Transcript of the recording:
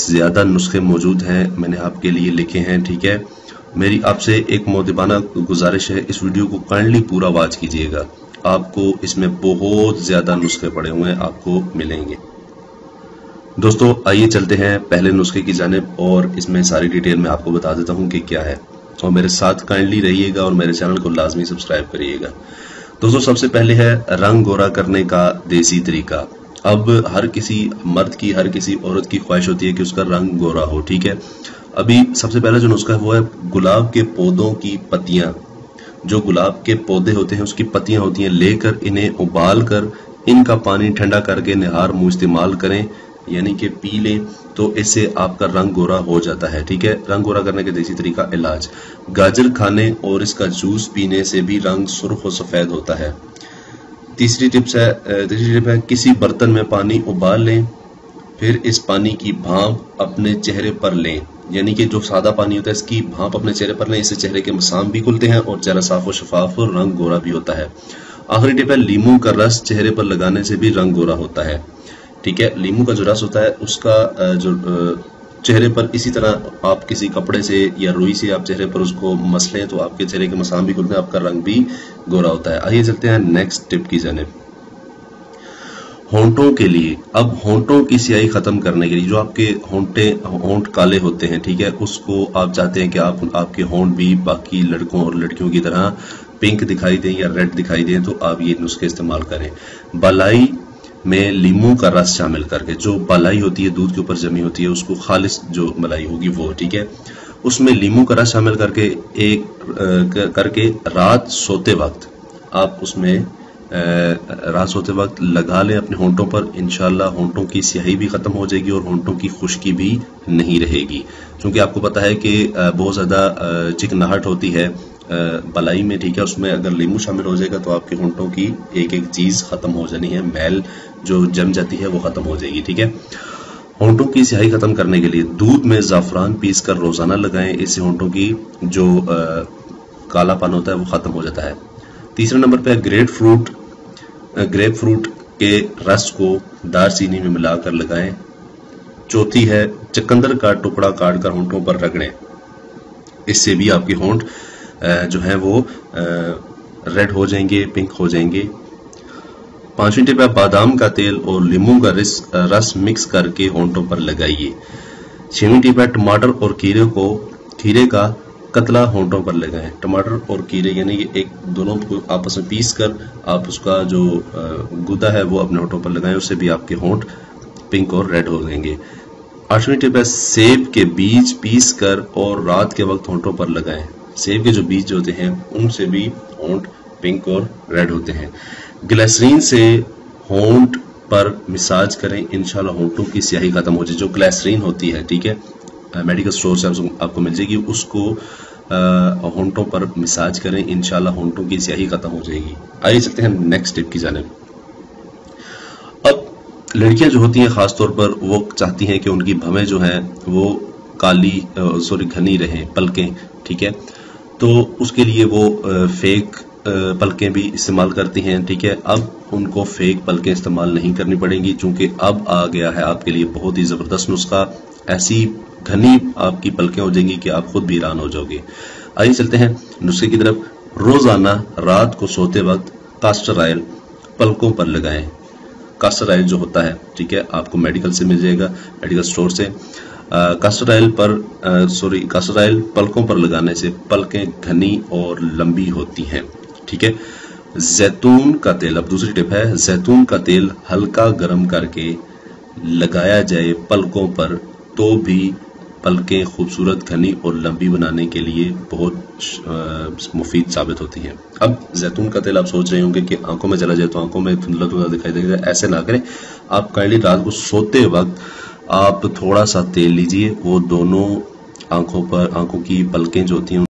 ज़्यादा नुस्खे मौजूद हैं, मैंने आपके लिए लिखे हैं। ठीक है, मेरी आपसे एक मोदिबाना गुजारिश है, इस वीडियो को काइंडली पूरा वॉच कीजिएगा। आपको इसमें बहुत ज़्यादा नुस्खे पड़े हुए हैं, आपको मिलेंगे। दोस्तों आइए चलते हैं पहले नुस्खे की जानिब, और इसमें सारी डिटेल मैं आपको बता देता हूँ कि क्या है, और मेरे साथ काइंडली रहिएगा और मेरे चैनल को लाजमी सब्सक्राइब करिएगा। दोस्तों सबसे पहले है रंग गोरा करने का देसी तरीका। अब हर किसी मर्द की, हर किसी औरत की ख्वाहिश होती है कि उसका रंग गोरा हो। ठीक है, अभी सबसे पहला जो नुस्खा है वो है गुलाब के पौधों की पत्तियां, जो गुलाब के पौधे होते हैं उसकी पत्तियां होती हैं, लेकर इन्हें उबाल कर इनका पानी ठंडा करके निहार मुंह इस्तेमाल करें, यानी कि पी लें, तो इससे आपका रंग गोरा हो जाता है। ठीक है, रंग गोरा करने का देसी तरीका। इलाज, गाजर खाने और इसका जूस पीने से भी रंग सुर्ख और सफेद होता है। तीसरी टिप है किसी बर्तन में पानी उबाल लें, फिर इस पानी की भाप अपने चेहरे पर लें, यानी कि जो सादा पानी होता है इसकी भाप अपने चेहरे पर लें, इससे चेहरे के मसाम भी खुलते हैं और चेहरा साफ और शफाफ और रंग गोरा भी होता है। आखिरी टिप है लीमू का रस चेहरे पर लगाने से भी रंग गोरा होता है। ठीक है, लीमू का जो रस होता है उसका जो चेहरे पर इसी तरह आप किसी कपड़े से या रुई से आप चेहरे पर उसको मसलें तो आपके चेहरे के मसाम भी खुलते हैं, आपका रंग भी गोरा होता है। आइए चलते हैं नेक्स्ट टिप की जानिब। होंठों के लिए, अब होंठों की स्याही खत्म करने के लिए, जो आपके होंठ काले होते हैं, ठीक है, उसको आप चाहते हैं कि आपके होंठ भी बाकी लड़कों और लड़कियों की तरह पिंक दिखाई दें या रेड दिखाई दें, तो आप ये नुस्खे इस्तेमाल करें। बालाई में लीमू का रस शामिल करके, जो बालाई होती है दूध के ऊपर जमी होती है, उसको खालिस जो मलाई होगी वो, ठीक है, उसमें लीमू का रस शामिल करके रात सोते वक्त आप उसमें रात सोते वक्त लगा लें अपने होंठों पर। इंशाल्लाह होंठों की स्याही भी खत्म हो जाएगी और होंठों की खुश्की भी नहीं रहेगी, क्योंकि आपको पता है कि बहुत ज्यादा चिकनाहट होती है बलाई में। ठीक है, उसमें अगर लीमू शामिल हो जाएगा तो आपके होंठों की एक एक चीज खत्म हो जानी है, मैल जो जम जाती है वो खत्म हो जाएगी। ठीक है, होंठों की स्याही खत्म करने के लिए दूध में जाफरान पीस कर रोजाना लगाएं, इससे होंठों की जो कालापन होता है वो खत्म हो जाता है। तीसरे नंबर पे ग्रेप फ्रूट के रस को दारचीनी में मिलाकर लगाएं। चौथी है चकंदर का टुकड़ा काटकर होंठों पर रगड़ें, इससे भी आपके होंठ जो है वो रेड हो जाएंगे, पिंक हो जाएंगे। पांचवी टिप है बादाम का तेल और लीमू का रस मिक्स करके होंठों पर लगाइए। छठवीं टिप है टमाटर और खीरे का कतला होंठों पर लगाएं। टमाटर और खीरे यानी कि एक दोनों को आपस में पीस कर आप उसका जो गुदा है वो अपने होंठों पर लगाएं, उससे भी आपके होंठ पिंक और रेड हो जाएंगे। आठवीं टिप है सेब के बीज पीस कर और रात के वक्त होंठों पर लगाएं। सेब के जो बीज होते हैं उनसे भी होंठ पिंक और रेड होते हैं। ग्लिसरीन से होंठ पर मसाज करें, इंशाल्लाह होंठों की स्याही खत्म हो जाए। जो ग्लिसरीन होती है, ठीक है, मेडिकल स्टोर से आपको मिल जाएगी, उसको होंठों पर मसाज करें, इंशाल्लाह होंठों की स्याही खत्म हो जाएगी। आइए चलते हैं नेक्स्ट टिप की जानिब। अब लड़कियां जो होती हैं खासतौर पर वो चाहती हैं कि उनकी भवें जो हैं वो घनी रहें, पलकें, ठीक है, तो उसके लिए वो फेक पलकें भी इस्तेमाल करती हैं। ठीक है, अब उनको फेक पलकें इस्तेमाल नहीं करनी पड़ेंगी, क्योंकि अब आ गया है आपके लिए बहुत ही जबरदस्त नुस्खा। ऐसी घनी आपकी पलकें हो जाएंगी कि आप खुद भी हैरान हो जाओगे। आइए चलते हैं नुस्खे की तरफ। रोजाना रात को सोते वक्त कास्टर ऑयल पलकों पर लगाएं। कास्टर ऑयल जो होता है, ठीक है, आपको मेडिकल से मिल जाएगा, मेडिकल स्टोर से। कास्टर ऑयल पलकों पर लगाने से पलकें घनी और लंबी होती हैं। ठीक है, जैतून का तेल, अब दूसरी टिप है, जैतून का तेल हल्का गर्म करके लगाया जाए पलकों पर, तो भी पलकें खूबसूरत, घनी और लंबी बनाने के लिए बहुत मुफीद साबित होती हैं। अब जैतून का तेल आप सोच रहे होंगे कि आंखों में चला जाए तो आंखों में धुंधला धुंधला दिखाई देगा, ऐसे ना करें। आप काइंडली रात को सोते वक्त आप थोड़ा सा तेल लीजिए, वो दोनों आंखों की पलकें जो होती हैं